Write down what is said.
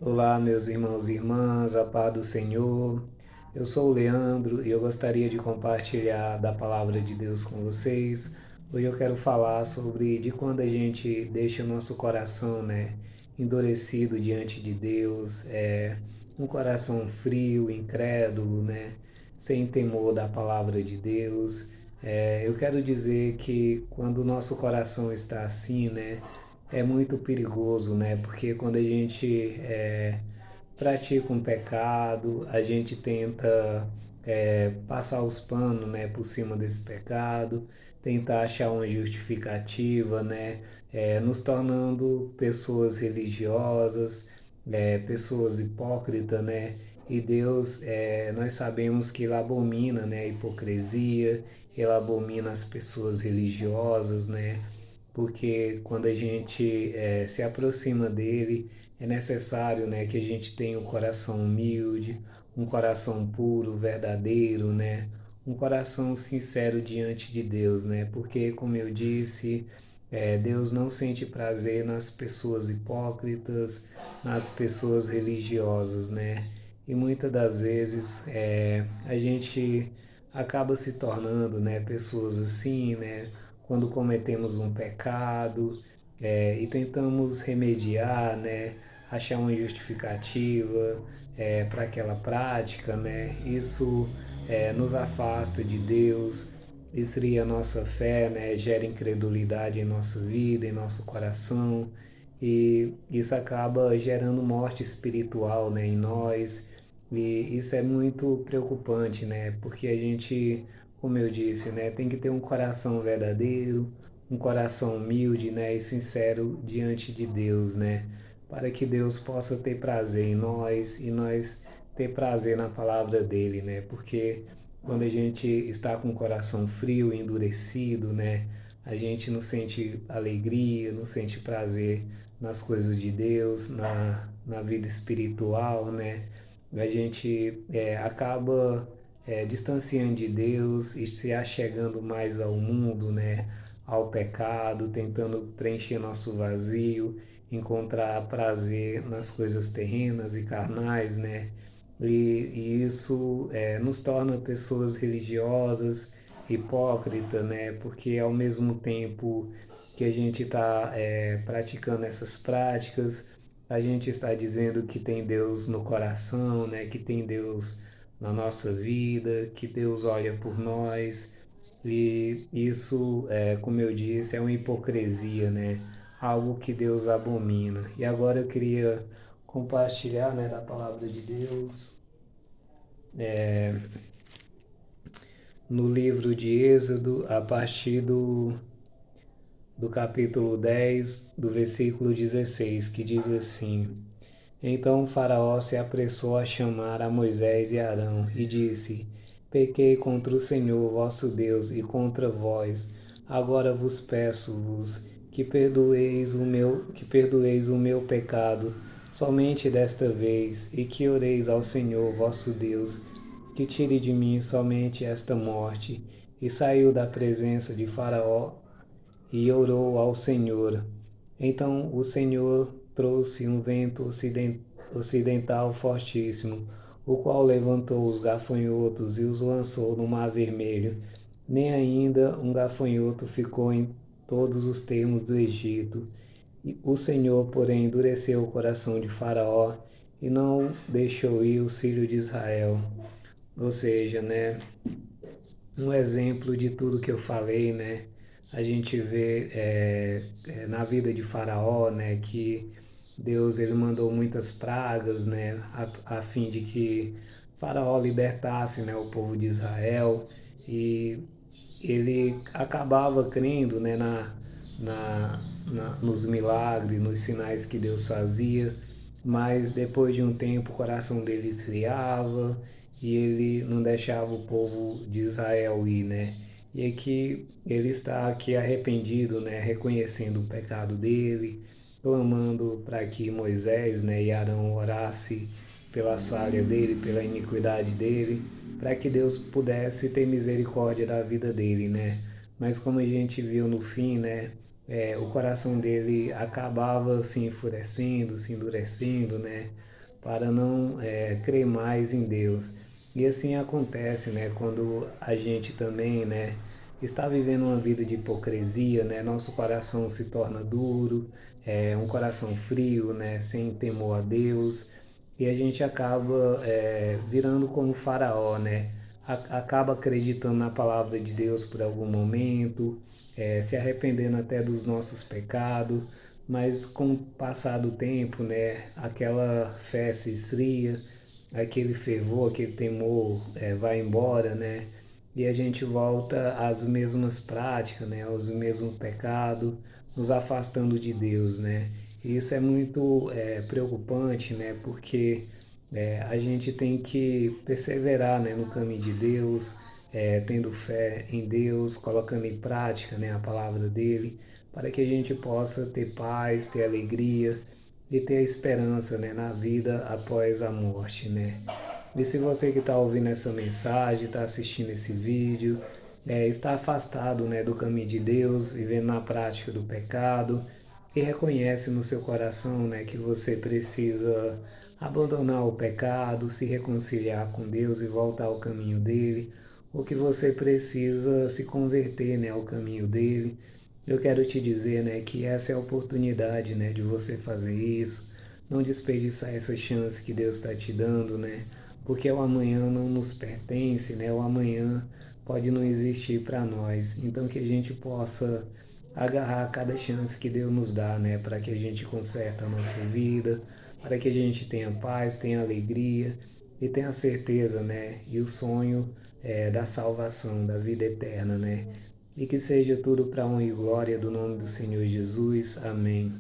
Olá, meus irmãos e irmãs, a paz do Senhor. Eu sou o Leandro e eu gostaria de compartilhar da palavra de Deus com vocês. Hoje eu quero falar sobre de quando a gente deixa o nosso coração, endurecido diante de Deus, um coração frio, incrédulo, sem temor da palavra de Deus. Eu quero dizer que quando o nosso coração está assim, é muito perigoso, porque quando a gente pratica um pecado, a gente tenta passar os panos, por cima desse pecado, tentar achar uma justificativa, nos tornando pessoas religiosas, pessoas hipócritas, E Deus, nós sabemos que Ele abomina, a hipocrisia, Ele abomina as pessoas religiosas, porque quando a gente se aproxima dele, é necessário, que a gente tenha um coração humilde, um coração puro, verdadeiro, um coração sincero diante de Deus, porque, como eu disse, Deus não sente prazer nas pessoas hipócritas, nas pessoas religiosas, E muitas das vezes a gente acaba se tornando, pessoas assim, quando cometemos um pecado e tentamos remediar, achar uma justificativa para aquela prática, isso nos afasta de Deus, esfria a nossa fé, gera incredulidade em nossa vida, em nosso coração, e isso acaba gerando morte espiritual, em nós, e isso é muito preocupante, porque a gente, como eu disse, tem que ter um coração verdadeiro, um coração humilde, e sincero diante de Deus, para que Deus possa ter prazer em nós e nós ter prazer na palavra dele, porque quando a gente está com o coração frio, endurecido, a gente não sente alegria, não sente prazer nas coisas de Deus, na vida espiritual, A gente acaba distanciando de Deus e se achegando mais ao mundo, Ao pecado, tentando preencher nosso vazio, encontrar prazer nas coisas terrenas e carnais, e isso nos torna pessoas religiosas, hipócritas, porque ao mesmo tempo que a gente está praticando essas práticas, a gente está dizendo que tem Deus no coração, que tem Deus na nossa vida, que Deus olha por nós. E isso, como eu disse, é uma hipocrisia, Algo que Deus abomina. E agora eu queria compartilhar, da palavra de Deus no livro de Êxodo, a partir do capítulo 10, do versículo 16, que diz assim: Então o Faraó se apressou a chamar a Moisés e Arão e disse: Pequei contra o Senhor vosso Deus e contra vós. Agora vos peço-vos que perdoeis o meu pecado somente desta vez e que oreis ao Senhor vosso Deus, que tire de mim somente esta morte. E saiu da presença de Faraó e orou ao Senhor. Então o Senhor trouxe um vento ocidental fortíssimo, o qual levantou os gafanhotos e os lançou no Mar Vermelho. Nem ainda um gafanhoto ficou em todos os termos do Egito. E o Senhor, porém, endureceu o coração de Faraó e não deixou ir os filhos de Israel. Ou seja, um exemplo de tudo que eu falei, A gente vê na vida de Faraó, que Deus ele mandou muitas pragas, a fim de que Faraó libertasse, o povo de Israel, e ele acabava crendo, nos milagres, nos sinais que Deus fazia, mas depois de um tempo o coração dele esfriava e ele não deixava o povo de Israel ir, E aqui ele está aqui arrependido, reconhecendo o pecado dele, clamando para que Moisés, e Arão orasse pela falha dele, pela iniquidade dele, para que Deus pudesse ter misericórdia da vida dele, Mas como a gente viu no fim, o coração dele acabava se enfurecendo, se endurecendo, né? Para não crer mais em Deus. E assim acontece, né? Quando a gente também, né? Está vivendo uma vida de hipocrisia, né? Nosso coração se torna duro, um coração frio, né? Sem temor a Deus. E a gente acaba virando como Faraó, né? Acaba acreditando na palavra de Deus por algum momento, se arrependendo até dos nossos pecados, mas com o passar do tempo, né, aquela fé se esfria, aquele fervor, aquele temor vai embora, né, e a gente volta às mesmas práticas, né, aos mesmos pecados, nos afastando de Deus, né. E isso é muito preocupante, né, porque a gente tem que perseverar, né, no caminho de Deus, tendo fé em Deus, colocando em prática, né, a palavra dele, para que a gente possa ter paz, ter alegria e ter esperança, né, na vida após a morte, né. E se você que está ouvindo essa mensagem, está assistindo esse vídeo, está afastado, né, do caminho de Deus, vivendo na prática do pecado, e reconhece no seu coração, né, que você precisa abandonar o pecado, se reconciliar com Deus e voltar ao caminho dele, ou que você precisa se converter, né, ao caminho dele. Eu quero te dizer, né, que essa é a oportunidade, né, de você fazer isso. Não desperdiçar essa chance que Deus está te dando, né? Porque o amanhã não nos pertence, né? O amanhã pode não existir para nós. Então que a gente possa agarrar cada chance que Deus nos dá, né? Para que a gente conserte a nossa vida, para que a gente tenha paz, tenha alegria e tenha certeza, né? E o sonho da salvação, da vida eterna, né? E que seja tudo para honra e glória do nome do Senhor Jesus. Amém.